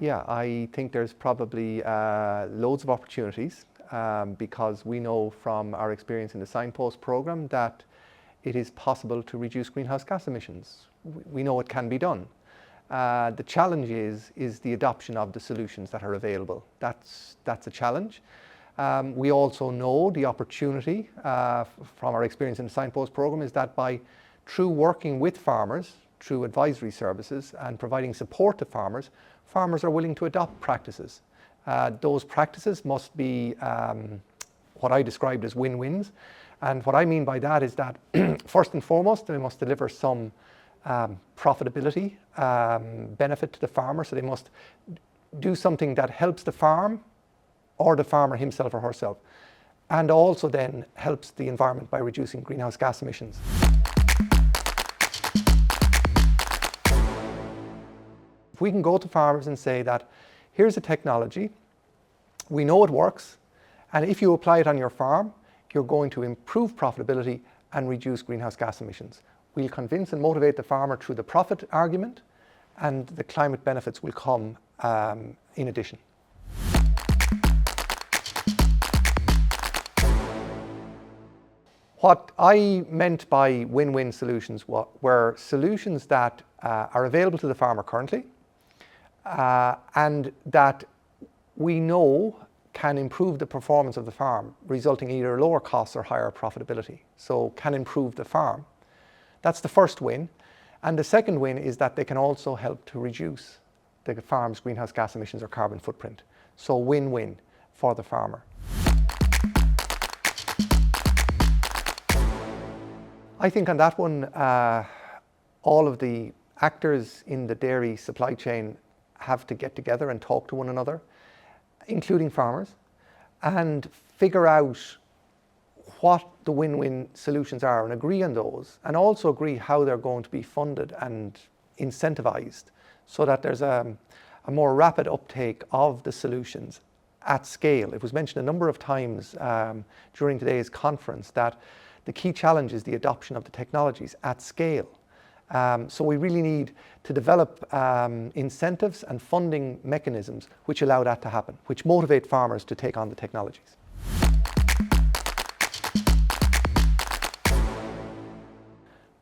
Yeah, I think there's probably loads of opportunities because we know from our experience in the Signpost program that it is possible to reduce greenhouse gas emissions. We know it can be done. The challenge is the adoption of the solutions that are available. That's a challenge. We also know the opportunity from our experience in the Signpost program is that through working with farmers, through advisory services and providing support to farmers, farmers are willing to adopt practices. Those practices must be what I described as win-wins. And what I mean by that is that first and foremost, they must deliver some profitability benefit to the farmer. So they must do something that helps the farm or the farmer himself or herself, and also then helps the environment by reducing greenhouse gas emissions. If we can go to farmers and say that here's a technology, we know it works, and if you apply it on your farm, you're going to improve profitability and reduce greenhouse gas emissions. We'll convince and motivate the farmer through the profit argument, and the climate benefits will come in addition. What I meant by win-win solutions were solutions that are available to the farmer currently and that we know can improve the performance of the farm, resulting in either lower costs or higher profitability. So can improve the farm. That's the first win. And the second win is that they can also help to reduce the farm's greenhouse gas emissions or carbon footprint. So win-win for the farmer. I think on that one, all of the actors in the dairy supply chain have to get together and talk to one another, including farmers, and figure out what the win-win solutions are and agree on those, and also agree how they're going to be funded and incentivized so that there's a more rapid uptake of the solutions at scale. It was mentioned a number of times during today's conference that the key challenge is the adoption of the technologies at scale. So we really need to develop incentives and funding mechanisms which allow that to happen, which motivate farmers to take on the technologies.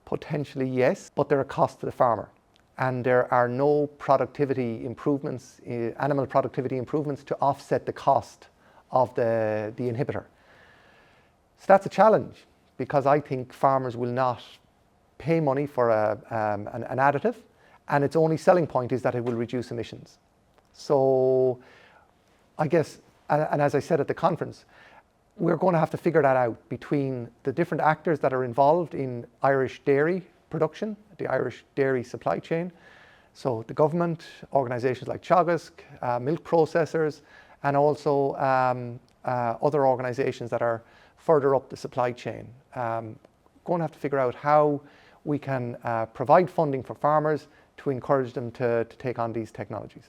Potentially yes, but there are costs to the farmer. And there are no productivity improvements, animal productivity improvements to offset the cost of the inhibitor. So that's a challenge, because I think farmers will not pay money for an additive, and its only selling point is that it will reduce emissions. So I guess, and as I said at the conference, we're going to have to figure that out between the different actors that are involved in Irish dairy production, the Irish dairy supply chain. So the government, organisations like Teagasc, milk processors, and also other organisations that are further up the supply chain. Going to have to figure out how we can provide funding for farmers to encourage them to take on these technologies.